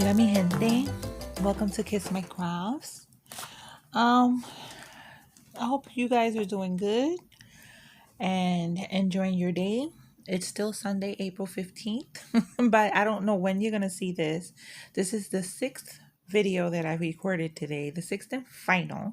Hola mi gente, welcome to Kiss My Crafts. Um, I hope you guys are doing good and enjoying your day. It's still Sunday, April 15th, but I don't know when you're gonna see this. This is the sixth video that I recorded today, the sixth and final.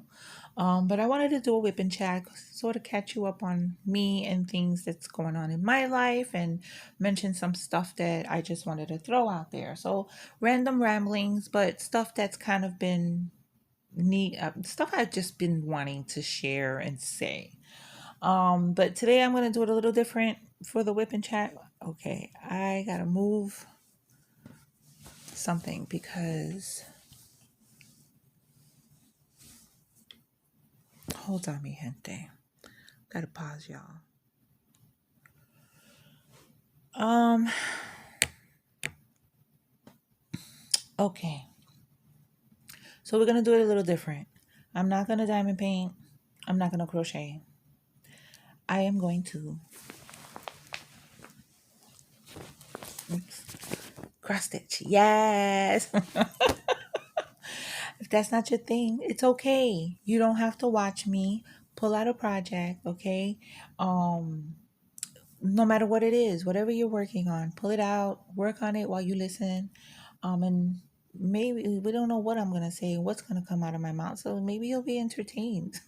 But I wanted to do a whip and chat, sort of catch you up on me and things that's going on in my life and mention some stuff that I just wanted to throw out there. So random ramblings, but stuff that's kind of been neat, stuff I've just been wanting to share and say. But today I'm gonna do it a little different for the whip and chat. Okay, I gotta move something because hold on, mi gente. Gotta pause, y'all. Um, okay. So we're gonna do it a little different. I'm not gonna diamond paint. I'm not gonna crochet. I am going to cross stitch. Yes. If that's not your thing, it's okay. You don't have to watch me pull out a project, okay? No matter what it is, whatever you're working on, pull it out, work on it while you listen. And maybe we don't know what I'm gonna say, what's gonna come out of my mouth. So maybe you'll be entertained.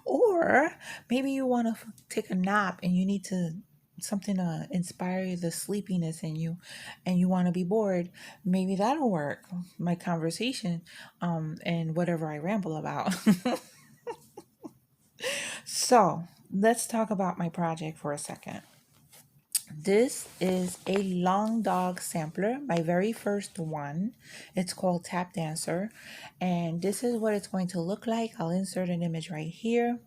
Or maybe you wanna take a nap and you need to something to inspire the sleepiness in you and you want to be bored, maybe that'll work, my conversation and whatever I ramble about. So let's talk about my project for a second. This is a long dog sampler, my very first one. It's called Tap Dancer, and this is what it's going to look like. I'll insert an image right here.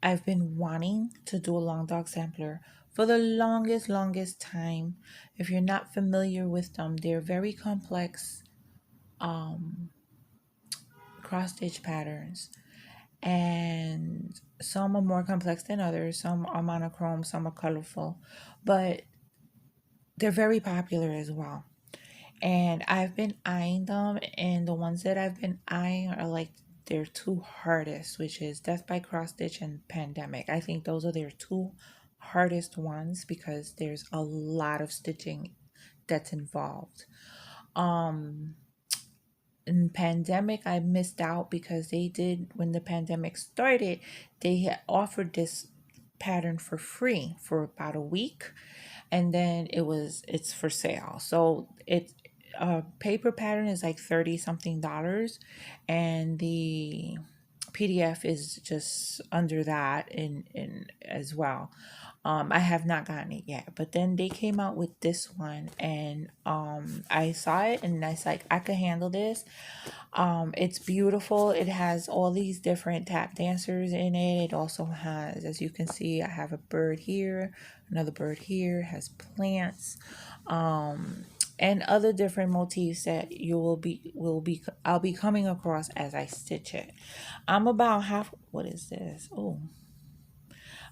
I've been wanting to do a long dog sampler for the longest time. If you're not familiar with them, they're very complex cross stitch patterns, and some are more complex than others. Some are monochrome, some are colorful, but they're very popular as well. And I've been eyeing them, and the ones that I've been eyeing are like their two hardest, which is Death by Cross Stitch and Pandemic. I think those are their two hardest ones because there's a lot of stitching that's involved. In Pandemic, I missed out because they did, when the pandemic started, they had offered this pattern for free for about a week, and then it's for sale. So it's a paper pattern is like 30 something dollars, and the PDF is just under that in as well. I have not gotten it yet, but then they came out with this one, and I saw it and I was like, I could handle this. It's beautiful. It has all these different tap dancers in it. It also has, as you can see, I have a bird here, another bird here, has plants, and other different motifs that you I'll be coming across as I stitch it. I'm about half, what is this? Oh,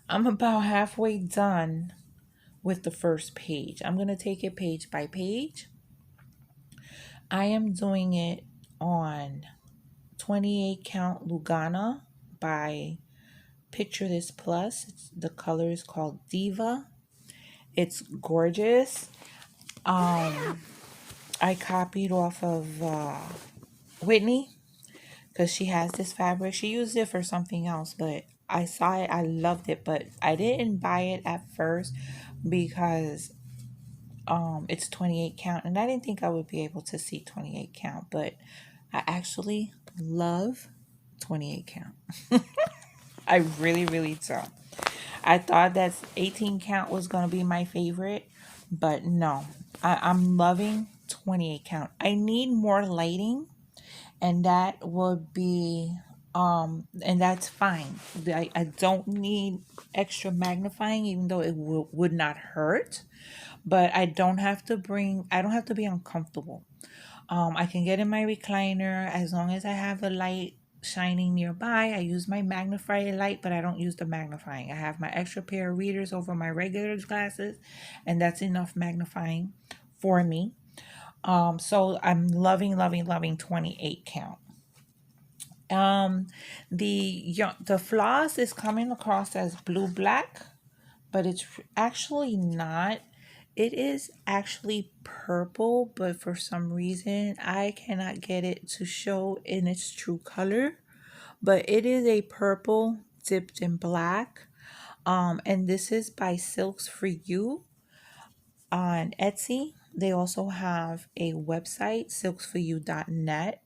I'm about halfway done with the first page. I'm going to take it page by page. I am doing it on 28 count Lugana by Picture This Plus. The color is called Diva. It's gorgeous. I copied off of Whitney because she has this fabric. She used it for something else, but I saw it. I loved it, but I didn't buy it at first because it's 28 count, and I didn't think I would be able to see 28 count, but I actually love 28 count. I really do. I thought that 18 count was going to be my favorite, but no, I'm loving 28 count. I need more lighting, and that would be, and that's fine. I don't need extra magnifying, even though it would not hurt, but I don't have to be uncomfortable. I can get in my recliner as long as I have the light shining nearby. I use my magnifying light, but I don't use the magnifying. I have my extra pair of readers over my regular glasses, and that's enough magnifying for me. So I'm loving, loving, loving 28 count. Um, the floss is coming across as blue black, but it's actually not. It is actually purple, but for some reason I cannot get it to show in its true color. But it is a purple dipped in black. And this is by Silks for You on Etsy. They also have a website, silksforyou.net.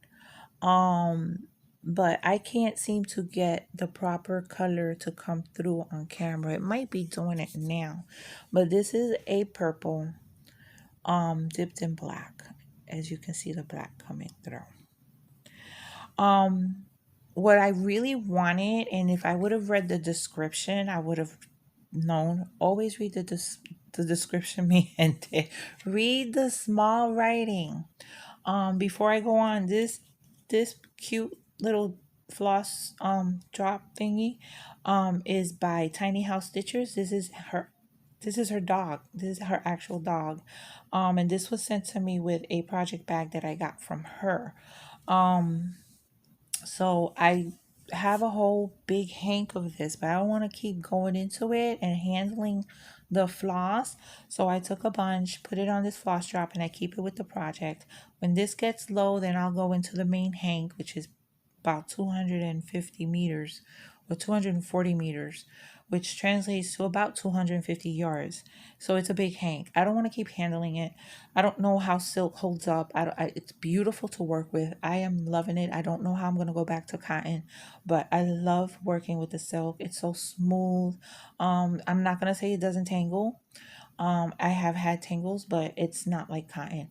Um, but I can't seem to get the proper color to come through on camera. It might be doing it now, but this is a purple, dipped in black. As you can see, the black coming through. Um, what I really wanted, and if I would have read the description, I would have known. Always read the description, me and read the small writing. Before I go on, this cute little floss drop thingy is by Tiny House Stitchers. This is her dog. This is her actual dog. And this was sent to me with a project bag that I got from her. Um so I have a whole big hank of this, but I don't want to keep going into it and handling the floss. So I took a bunch, put it on this floss drop, and I keep it with the project. When this gets low, then I'll go into the main hank, which is about 250 meters or 240 meters, which translates to about 250 yards. So it's a big hank. I don't want to keep handling it. I don't know how silk holds up. It's beautiful to work with. I am loving it. I don't know how I'm going to go back to cotton, but I love working with the silk. It's so smooth. I'm not going to say it doesn't tangle. I have had tangles, but it's not like cotton.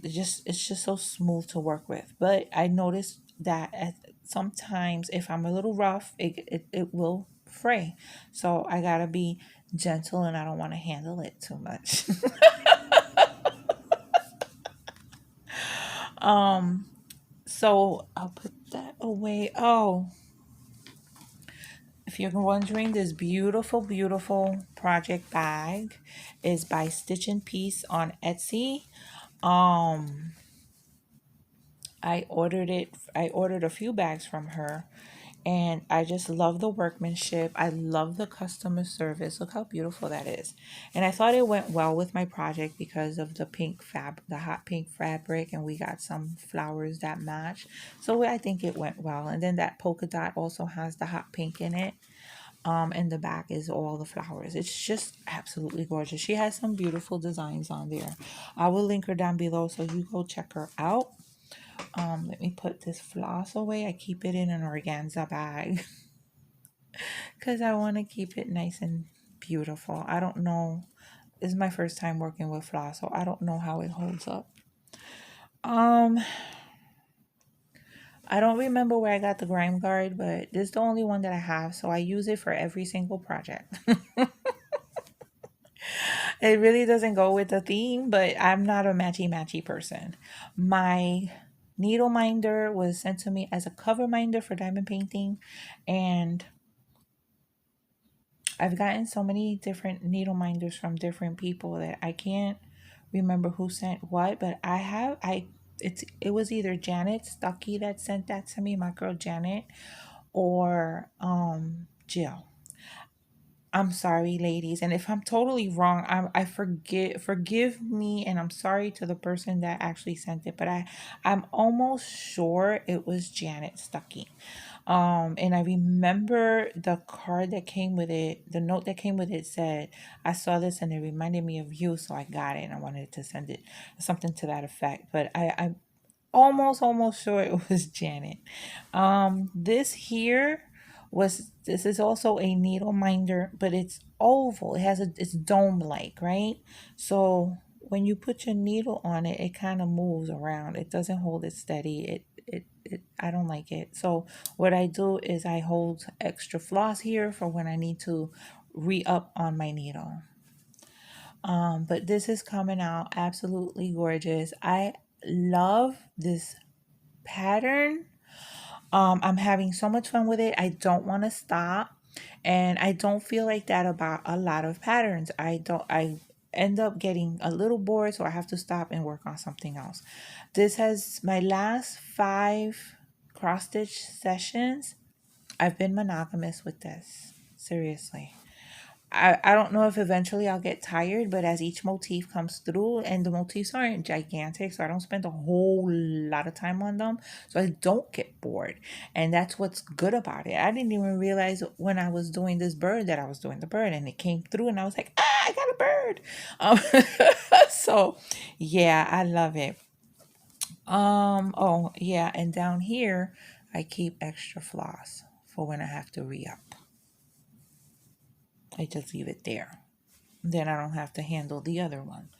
It's just so smooth to work with. But I noticed that sometimes if I'm a little rough, it will fray. So I gotta be gentle, and I don't want to handle it too much. um, so I'll put that away. Oh, if you're wondering, this beautiful, beautiful project bag is by StitchInpeace on Etsy. Um, I ordered it. I ordered a few bags from her, and I just love the workmanship. I love the customer service. Look how beautiful that is. And I thought it went well with my project because of the hot pink fabric, and we got some flowers that match. So I think it went well. And then that polka dot also has the hot pink in it. And the back is all the flowers. It's just absolutely gorgeous. She has some beautiful designs on there. I will link her down below so you go check her out. Let me put this floss away. I keep it in an organza bag because I want to keep it nice and beautiful. I don't know. This is my first time working with floss, so I don't know how it holds up. Um, I don't remember where I got the grime guard, but this is the only one that I have, so I use it for every single project. It really doesn't go with the theme, but I'm not a matchy person. My needle minder was sent to me as a cover minder for diamond painting, and I've gotten so many different needle minders from different people that I can't remember who sent what, but it was either Janet Stuckey that sent that to me, my girl Janet, or Jill. I'm sorry, ladies, and if I'm totally wrong, I forgive me, and I'm sorry to the person that actually sent it, but I'm almost sure it was Janet Stuckey. And I remember the card that came with it, the note that came with it said, "I saw this and it reminded me of you, so I got it and I wanted to send it," something to that effect. But I'm almost sure it was Janet. This is also a needle minder, but it's oval. It's dome like, right? So when you put your needle on it, it kind of moves around. It doesn't hold it steady. I don't like it. So what I do is I hold extra floss here for when I need to re-up on my needle. But this is coming out absolutely gorgeous. I love this pattern. I'm having so much fun with it. I don't want to stop. And I don't feel like that about a lot of patterns. I end up getting a little bored, so I have to stop and work on something else. This has my last 5 cross stitch sessions. I've been monogamous with this. Seriously. I don't know if eventually I'll get tired, but as each motif comes through, and the motifs aren't gigantic, so I don't spend a whole lot of time on them, so I don't get bored. And that's what's good about it. I didn't even realize when I was doing this bird that I was doing the bird, and it came through, and I was like, ah, I got a bird. So yeah, I love it. Oh yeah, and down here, I keep extra floss for when I have to re-up. I just leave it there. Then I don't have to handle the other one.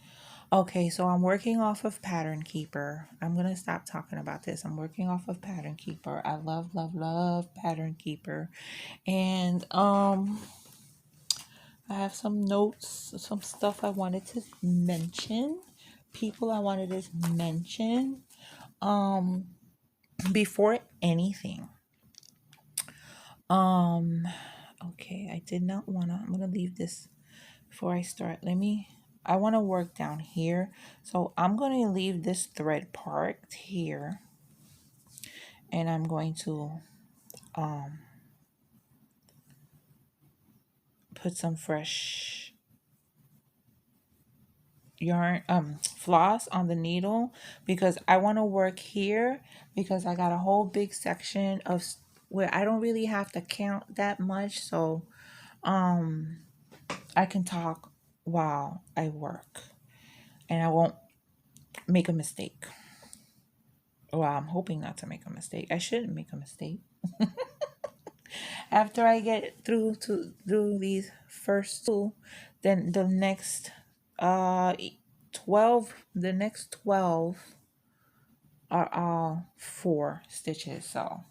Okay, so I'm working off of Pattern Keeper. I'm going to stop talking about this. I'm working off of Pattern Keeper. I love, love, love Pattern Keeper. And I have some notes, some stuff I wanted to mention. People I wanted to mention. Um Before anything. Um okay, I did not want to. I'm going to leave this before I start. I want to work down here. So I'm going to leave this thread parked here, and I'm going to um, put some fresh yarn, floss on the needle, because I want to work here, because I got a whole big section of where I don't really have to count that much. So I can talk while I work, and I won't make a mistake. Well, I'm hoping not to make a mistake. I shouldn't make a mistake. After I get through these first 2, then uh the next 12 are all 4 stitches. So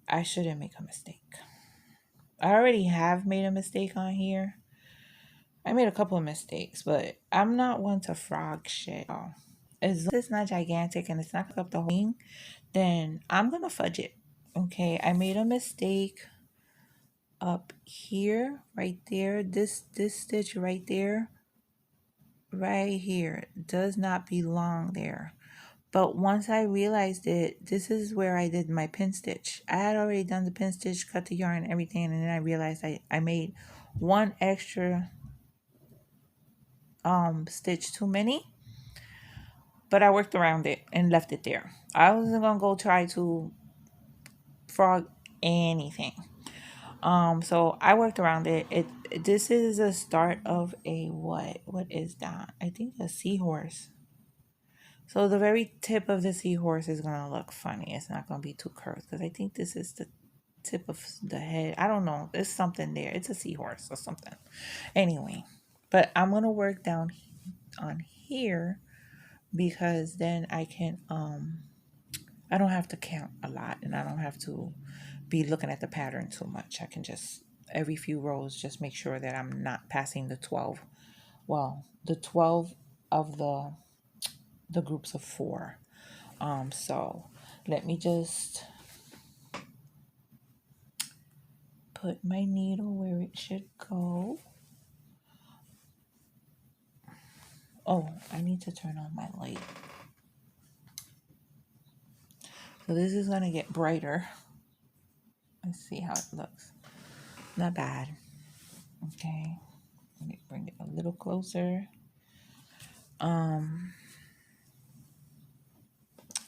I shouldn't make a mistake. I already have made a mistake on here. I made a couple of mistakes, but I'm not one to frog shit. As long as it's not gigantic and it's not up the whole thing, then I'm gonna fudge it. Okay, I made a mistake up here, right there. This stitch right there, right here, does not belong there. But once I realized it, this is where I did my pin stitch. I had already done the pin stitch, cut the yarn, everything, and then I realized I made one extra stitch too many, but I worked around it and left it there. I wasn't gonna go try to frog anything. So I worked around it. This is a start of a what? What is that? I think a seahorse. So the very tip of the seahorse is gonna look funny. It's not gonna be too curved, because I think this is the tip of the head. I don't know. There's something there. It's a seahorse or something. Anyway, but I'm gonna work down on here, because then I don't have to count a lot, and I don't have to be looking at the pattern too much. I can just, every few rows, just make sure that I'm not passing the 12. Well, the 12 of the groups of 4. So let me just put my needle where it should go. Oh, I need to turn on my light. So this is gonna get brighter. Let's see how it looks. Not bad. Okay, let me bring it a little closer.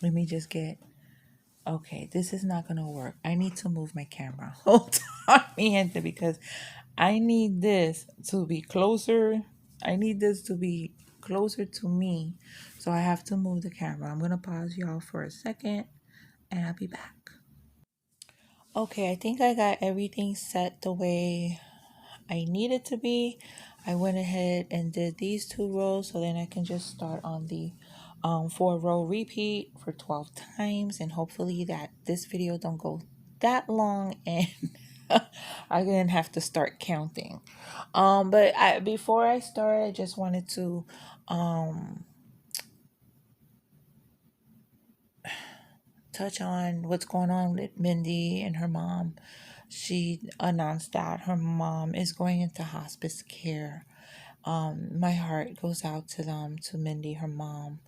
Let me just get, okay, this is not gonna work. I need to move my camera. Hold on, mi gente, because I need this to be closer. I need this to be closer to me. So I have to move the camera. I'm gonna pause y'all for a second, and I'll be back. Okay, I think I got everything set the way I need it to be. I went ahead and did these 2 rows, so then I can just start on the 4-row repeat for 12 times, and hopefully that this video don't go that long and I didn't have to start counting. But before I start, I just wanted to touch on what's going on with Mindy and her mom. She announced that her mom is going into hospice care. My heart goes out to them, to Mindy, her mom.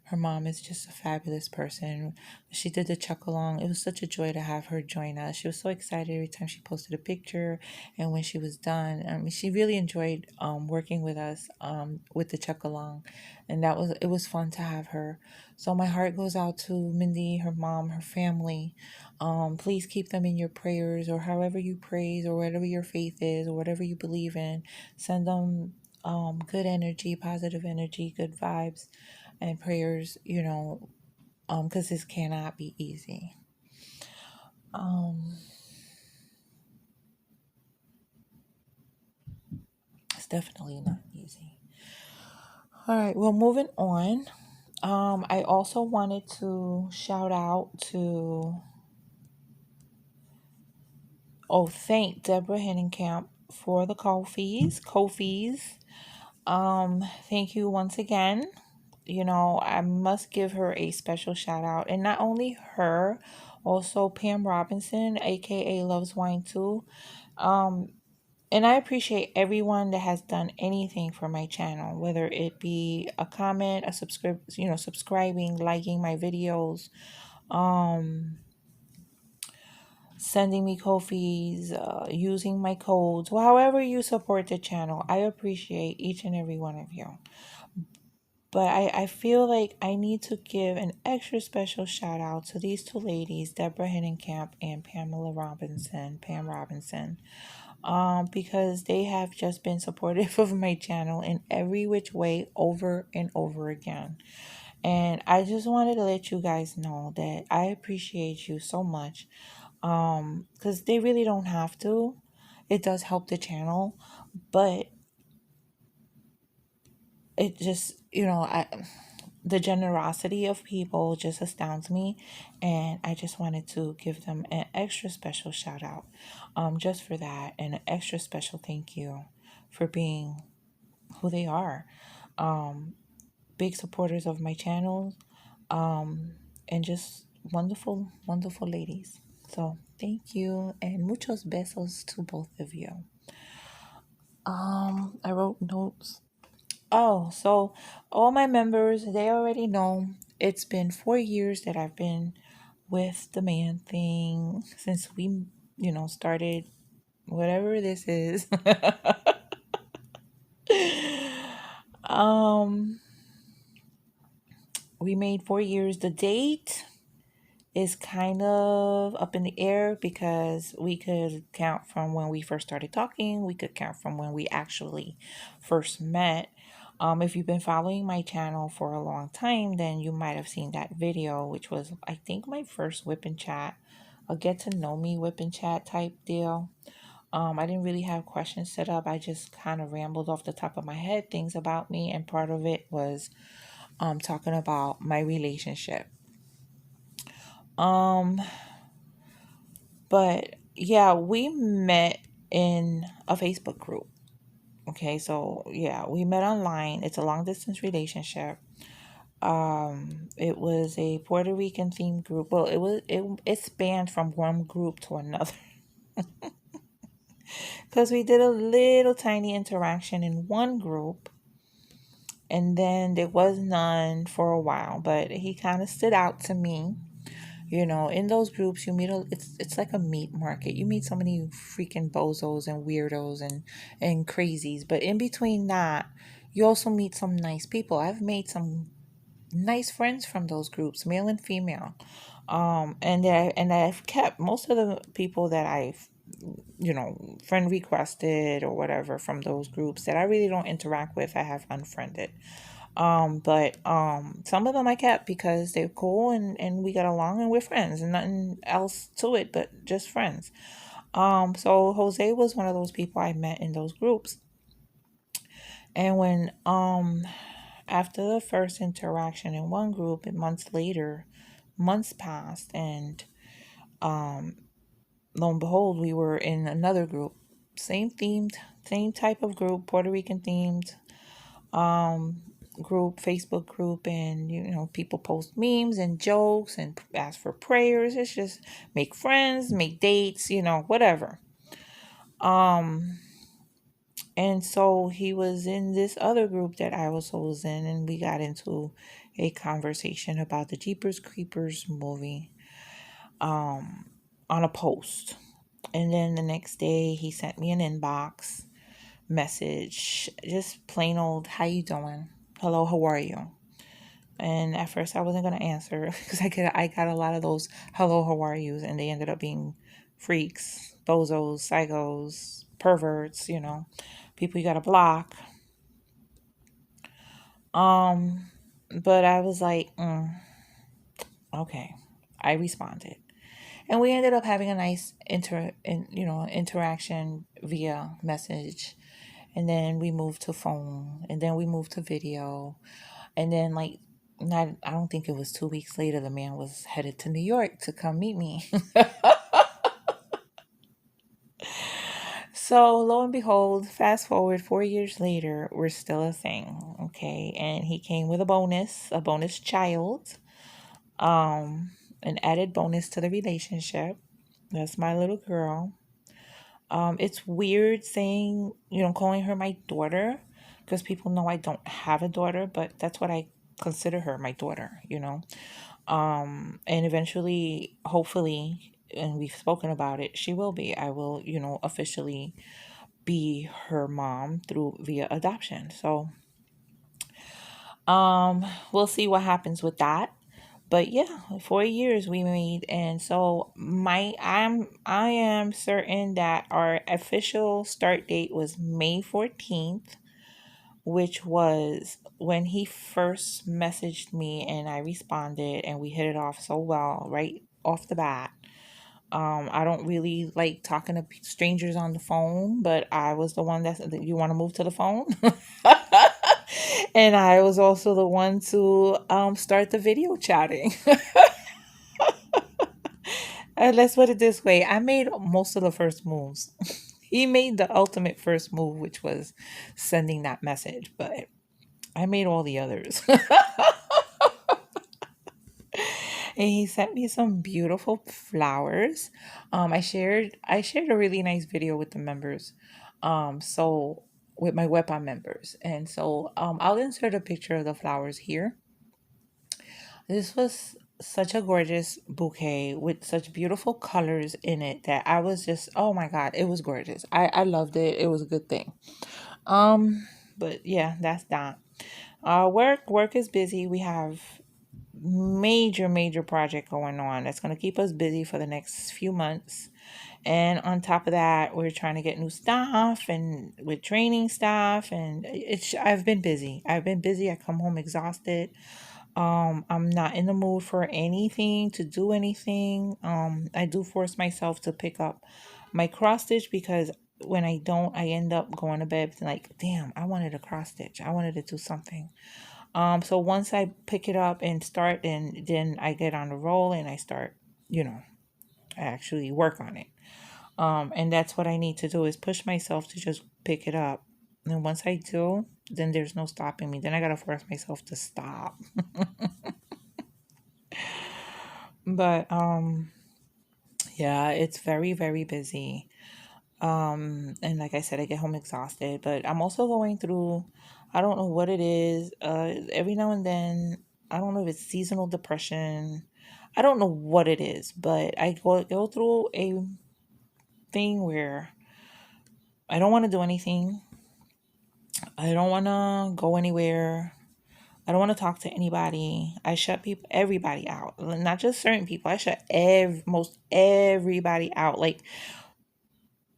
Her mom is just a fabulous person. She did the chuck along. It was such a joy to have her join us. She was so excited every time she posted a picture, and when she was done, I mean, she really enjoyed working with us with the chuck along, and it was fun to have her. So my heart goes out to Mindy, her mom, her family. Please keep them in your prayers, or however you praise, or whatever your faith is, or whatever you believe in. Send them good energy, positive energy, good vibes, and prayers, because this cannot be easy. Um, it's definitely not easy. All right, well, moving on. I also wanted to shout out to, thank Deborah Hennenkamp for the Ko-fis. Thank you once again. I must give her a special shout out. And not only her, also Pam Robinson, aka Loves Wine Too. Um, and I appreciate everyone that has done anything for my channel, whether it be a comment, subscribing, liking my videos, um, sending me Ko-fis, using my codes, however you support the channel. I appreciate each and every one of you. But I feel like I need to give an extra special shout out to these two ladies, Deborah Hennenkamp and Pam Robinson, because they have just been supportive of my channel in every which way over and over again. And I just wanted to let you guys know that I appreciate you so much, because they really don't have to. It does help the channel, but it just, the generosity of people just astounds me, and I just wanted to give them an extra special shout out, just for that, and an extra special thank you for being who they are. um Big supporters of my channel, and just wonderful, wonderful ladies. So thank you, and muchos besos to both of you. I wrote notes. Oh, so all my members, they already know it's been 4 years that I've been with the man thing since we, started whatever this is. um, we made 4 years. The date is kind of up in the air because we could count from when we first started talking. We could count from when we actually first met. If you've been following my channel for a long time, then you might have seen that video, which was, I think, my first whip and chat, a get to know me whip and chat type deal. I didn't really have questions set up. I just kind of rambled off the top of my head things about me, and part of it was talking about my relationship. Um, But yeah, we met in a Facebook group. Okay, so yeah, we met online. It's a long distance relationship. It was a Puerto Rican themed group. Well, it spanned from one group to another because we did a little tiny interaction in one group, and then there was none for a while. But he kind of stood out to me. In those groups, you meet it's like a meat market. You meet so many freaking bozos and weirdos and crazies. But in between that, you also meet some nice people. I've made some nice friends from those groups, male and female. And I've kept most of the people that I've friend requested or whatever from those groups that I really don't interact with. I have unfriended. But some of them I kept because they're cool, and we got along, and we're friends, and nothing else to it but just friends. So Jose was one of those people I met in those groups. And when after the first interaction in one group, and months passed, and lo and behold, we were in another group, same type of group, Puerto Rican themed. group, Facebook group, and people post memes and jokes and ask for prayers. It's just make friends, make dates, whatever. Um, and so he was in this other group that I was in, and we got into a conversation about the Jeepers Creepers movie on a post. And then the next day he sent me an inbox message, just plain old, how you doing? Hello, how are you? And at first I wasn't gonna answer because I got a lot of those hello, how are yous, and they ended up being freaks, bozos, psychos, perverts, people you gotta block. Um, but I was like, okay. I responded, and we ended up having a nice interaction via message, and then we moved to phone, and then we moved to video, and then like not I don't think it was 2 weeks later the man was headed to New York to come meet me. So lo and behold, fast forward 4 years later, we're still a thing. Okay. And he came with a bonus child, um, an added bonus to the relationship. That's my little girl. It's weird saying, calling her my daughter because people know I don't have a daughter, but that's what I consider her, my daughter. And eventually, hopefully, and we've spoken about it, she will be. I will, officially be her mom through via adoption. So, we'll see what happens with that. But yeah, 4 years we made, and so I am certain that our official start date was May 14th, which was when he first messaged me and I responded, and we hit it off so well right off the bat. I don't really like talking to strangers on the phone, but I was the one that you want to move to the phone. And I was also the one to start the video chatting. Let's put it this way, I made most of the first moves. He made the ultimate first move, which was sending that message, but I made all the others. And he sent me some beautiful flowers. I shared a really nice video with the members. So with my weapon members. And so I'll insert a picture of the flowers here. This was such a gorgeous bouquet with such beautiful colors in it that I was just, oh my God, it was gorgeous. I loved it. It was a good thing. Um, but yeah, that's that. Work is busy. We have major project going on that's going to keep us busy for the next few months. And on top of that, we're trying to get new staff and with training staff, and I've been busy. I come home exhausted. I'm not in the mood for anything, to do anything. I do force myself to pick up my cross stitch because when I don't, I end up going to bed like, damn, I wanted a cross stitch. I wanted to do something. So once I pick it up and start, and then I get on the roll and I start, I actually work on it. And that's what I need to do is push myself to just pick it up. And once I do, then there's no stopping me. Then I gotta force myself to stop. But yeah, it's very busy. And like I said, I get home exhausted, but I'm also going through, I don't know what it is. Every now and then, I don't know if it's seasonal depression. I don't know what it is, but I go through a thing where I don't want to do anything. I don't want to go anywhere. I don't want to talk to anybody. I shut everybody out. Not just certain people. I shut most everybody out. Like,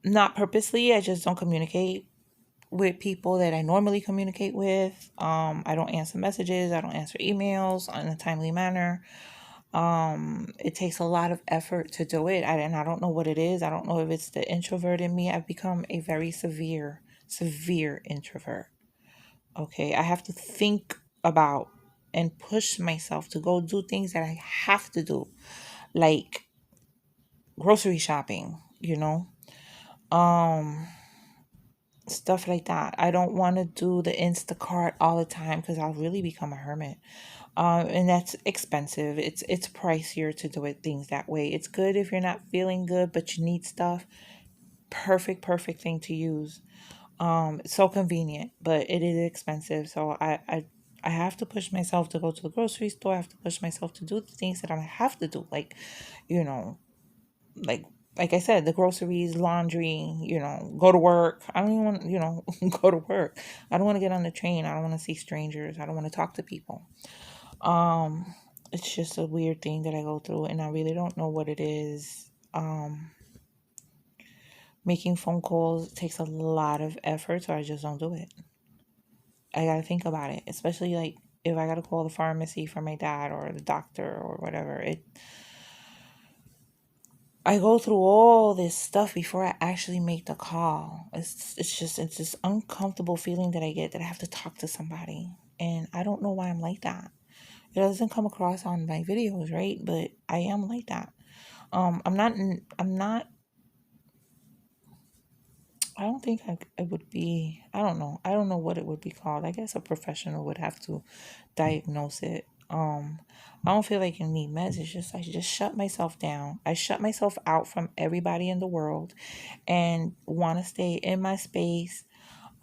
not purposely. I just don't communicate with people that I normally communicate with. I don't answer messages. I don't answer emails in a timely manner. It takes a lot of effort to do it. And I don't know what it is. I don't know if it's the introvert in me. I've become a very severe introvert. Okay. I have to think about and push myself to go do things that I have to do, like grocery shopping, um, stuff like that. I don't want to do the Instacart all the time because I'll really become a hermit. And that's expensive. It's pricier to do it things that way. It's good if you're not feeling good but you need stuff. Perfect thing to use. It's so convenient, but it is expensive. So I have to push myself to go to the grocery store. I have to push myself to do the things that I have to do, like, you know, like like I said, the groceries, laundry, go to work. I don't even want, go to work. I don't want to get on the train. I don't want to see strangers. I don't want to talk to people. Um, it's just a weird thing that I go through, and I really don't know what it is. Making phone calls takes a lot of effort, so I just don't do it. I gotta think about it, especially like if I gotta call the pharmacy for my dad or the doctor or whatever. I go through all this stuff before I actually make the call. It's this uncomfortable feeling that I get that I have to talk to somebody, and I don't know why I'm like that. It doesn't come across on my videos, right? But I am like that. I'm not. I don't think it would be. I don't know. I don't know what it would be called. I guess a professional would have to diagnose it. I don't feel like I need meds. It's just I just shut myself down. I shut myself out from everybody in the world, and want to stay in my space,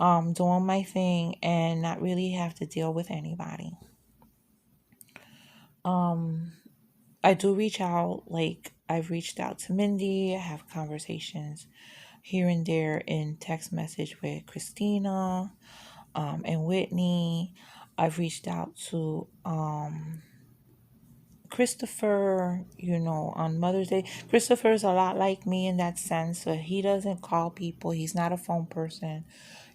doing my thing, and not really have to deal with anybody. Um, I do reach out. Like I've reached out to Mindy. I have conversations here and there in text message with Christina, and Whitney. I've reached out to Christopher, on Mother's Day. Christopher's a lot like me in that sense, but he doesn't call people. He's not a phone person.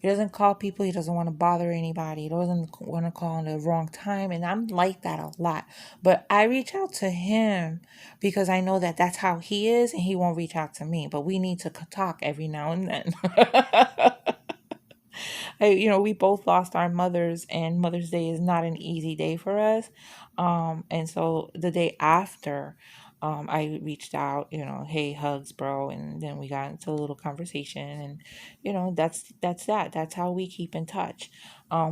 He doesn't call people. He doesn't want to bother anybody. He doesn't want to call in the wrong time. And I'm like that a lot. But I reach out to him because I know that that's how he is, and he won't reach out to me. But we need to talk every now and then. We both lost our mothers, and Mother's Day is not an easy day for us. And so the day after, I reached out, hey, hugs, bro, and then we got into a little conversation, and that's that. That's how we keep in touch.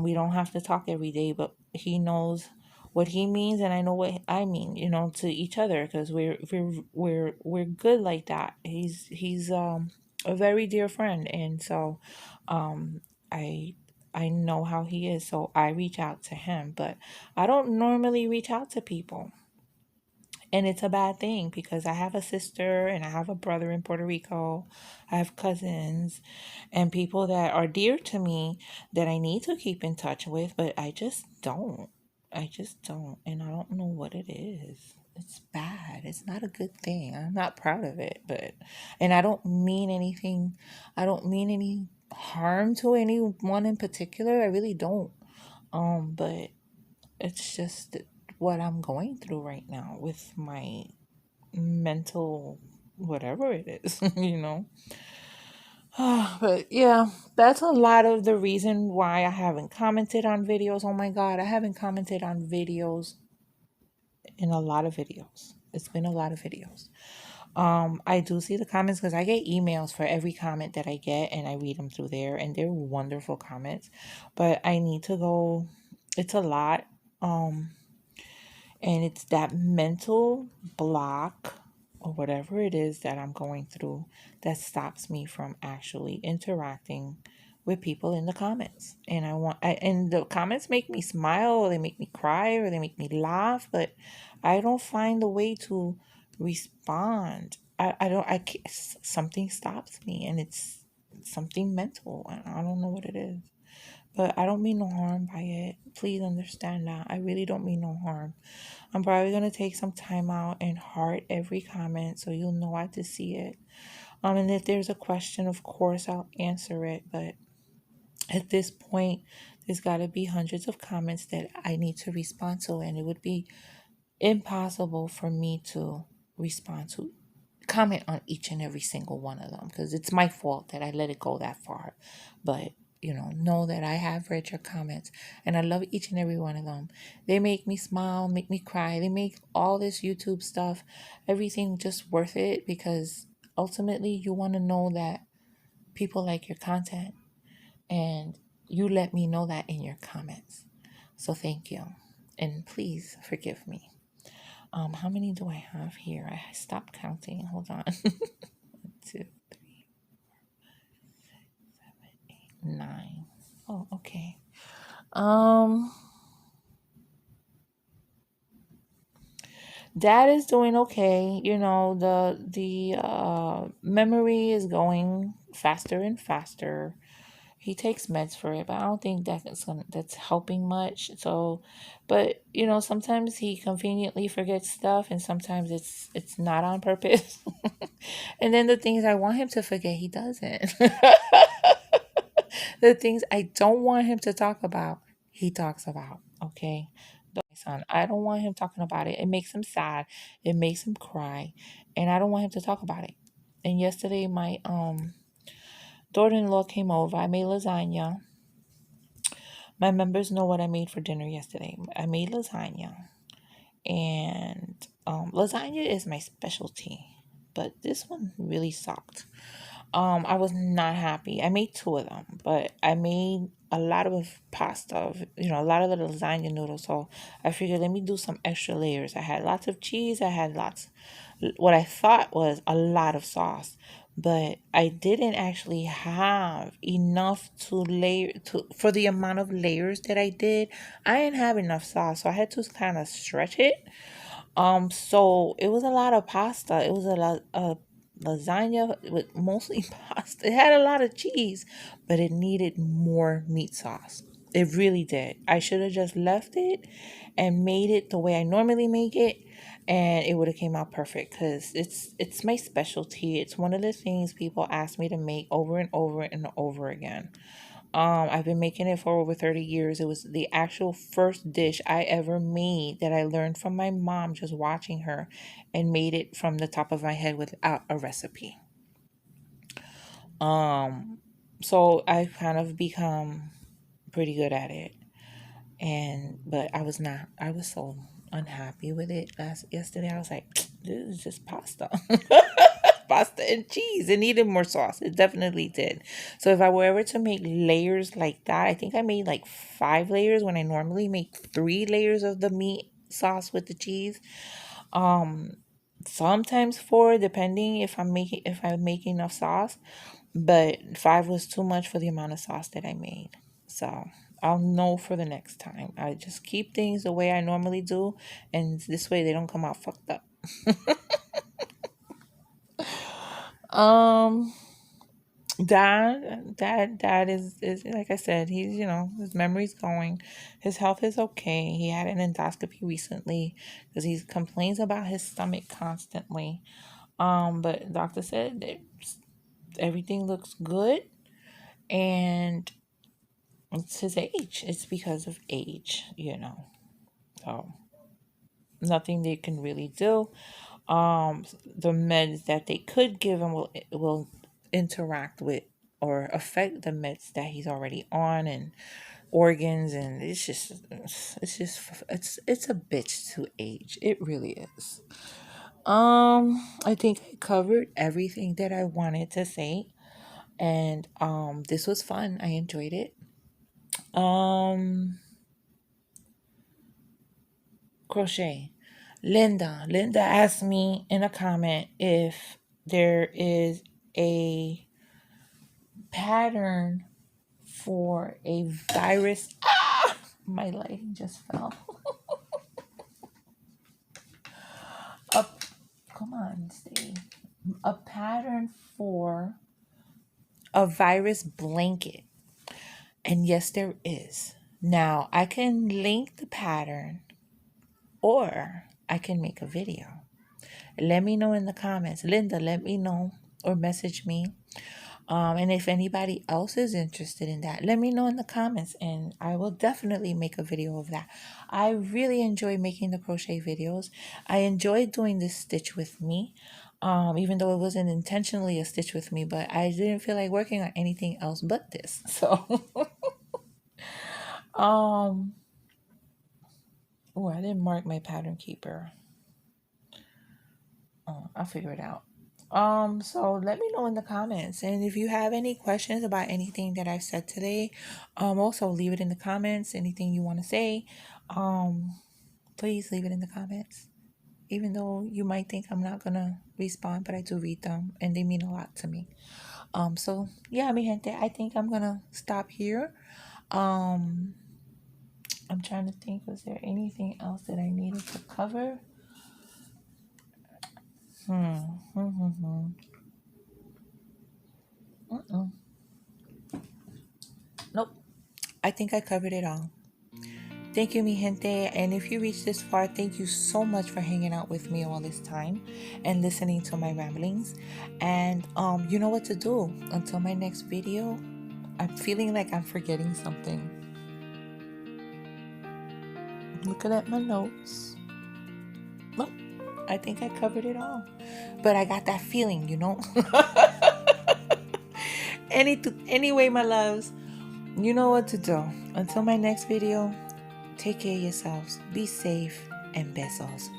We don't have to talk every day, but he knows what he means, and I know what I mean, to each other, because we're good like that. He's a very dear friend, and so um I I know how he is, so I reach out to him, but I don't normally reach out to people. And it's a bad thing because I have a sister and I have a brother in Puerto Rico. I have cousins and people that are dear to me that I need to keep in touch with, but I just don't. I just don't. And I don't know what it is. It's bad. It's not a good thing. I'm not proud of it, and I don't mean anything. I don't mean any harm to anyone in particular. I really don't. But it's just what I'm going through right now with my mental whatever it is, But yeah, that's a lot of the reason why I haven't commented on videos. Oh my God, I haven't commented on videos in a lot of videos. It's been a lot of videos. I do see the comments because I get emails for every comment that I get, and I read them through there, and they're wonderful comments. But I need to go. It's a lot. Um, And it's that mental block or whatever it is that I'm going through that stops me from actually interacting with people in the comments. And the comments make me smile, or they make me cry, or they make me laugh, but I don't find the way to respond. I don't, I can't, something stops me, and it's something mental. And I don't know what it is. But I don't mean no harm by it. Please understand that. I really don't mean no harm. I'm probably going to take some time out and heart every comment so you'll know I to see it. And if there's a question, of course, I'll answer it. But at this point, there's got to be hundreds of comments that I need to respond to, and it would be impossible for me to respond to, comment on each and every single one of them, because it's my fault that I let it go that far. But know that I have read your comments, and I love each and every one of them. They make me smile, make me cry. They make all this YouTube stuff, everything just worth it, because ultimately you want to know that people like your content. And you let me know that in your comments. So thank you. And please forgive me. How many do I have here? I stopped counting. Hold on. 2, 9. Oh, okay. Um, Dad is doing okay. You know, the memory is going faster and faster. He takes meds for it, but I don't think that's helping much. So, but you know, sometimes he conveniently forgets stuff, and sometimes it's not on purpose. And then the things I want him to forget, he doesn't. The things I don't want him to talk about, he talks about. Okay, my son, I don't want him talking about it. It makes him sad. It makes him cry, and I don't want him to talk about it. And yesterday, my daughter-in-law came over. I made lasagna. My members know what I made for dinner yesterday. I made lasagna, and lasagna is my specialty, but this one really sucked. I was not happy. I made two of them, but I made a lot of pasta, a lot of the lasagna noodles. So I figured, let me do some extra layers. I had lots of cheese. I had what I thought was a lot of sauce, but I didn't actually have enough for the amount of layers that I did. I didn't have enough sauce, so I had to kind of stretch it. So it was a lot of pasta. It was a lot of lasagna with mostly pasta. It had a lot of cheese, but it needed more meat sauce. It really did. I should have just left it and made it the way I normally make it, and it would have came out perfect because it's my specialty. It's one of the things people ask me to make over and over and over again. I've been making it for over 30 years. It was the actual first dish I ever made that I learned from my mom just watching her, and made it from the top of my head without a recipe. Um, so I've kind of become pretty good at it. But I was not, I was so unhappy with it yesterday. I was like, this is just pasta. Pasta and cheese. It needed more sauce. It definitely did. So if I were ever to make layers like that, I think I made like 5 layers when I normally make 3 layers of the meat sauce with the cheese. Um, Sometimes 4, depending if I make enough sauce. But 5 was too much for the amount of sauce that I made. So I'll know for the next time. I just keep things the way I normally do, and this way they don't come out fucked up. Um, Dad is like I said, he's his memory's going, his health is okay. He had an endoscopy recently because he complains about his stomach constantly. But doctor said that everything looks good, and it's his age. It's because of age. So nothing they can really do. The meds that they could give him will interact with or affect the meds that he's already on, and organs, and it's a bitch to age. It really is. I think I covered everything that I wanted to say, and this was fun. I enjoyed it. Um, Crochet. Linda asked me in a comment if there is a pattern for a virus. Ah! My lighting just fell. Up, come on, stay. A pattern for a virus blanket. And yes, there is. Now, I can link the pattern, or I can make a video. Let me know in the comments. Linda, let me know, or message me. And if anybody else is interested in that, let me know in the comments, and I will definitely make a video of that. I really enjoy making the crochet videos. I enjoy doing this stitch with me, even though it wasn't intentionally a stitch with me, but I didn't feel like working on anything else but this. So, um, oh, I didn't mark my pattern keeper. Oh, I'll figure it out. So let me know in the comments. And if you have any questions about anything that I've said today, also leave it in the comments. Anything you want to say, please leave it in the comments. Even though you might think I'm not gonna respond, but I do read them and they mean a lot to me. So yeah, mi gente, I think I'm gonna stop here. Um, I'm trying to think, was there anything else that I needed to cover? Mm-mm. Nope. I think I covered it all. Thank you, mi gente. And if you reached this far, thank you so much for hanging out with me all this time and listening to my ramblings. And you know what to do. Until my next video, I'm feeling like I'm forgetting something. Looking at my notes. Nope. I think I covered it all. But I got that feeling, you know? Anyway, my loves, you know what to do. Until my next video, take care of yourselves. Be safe and besos.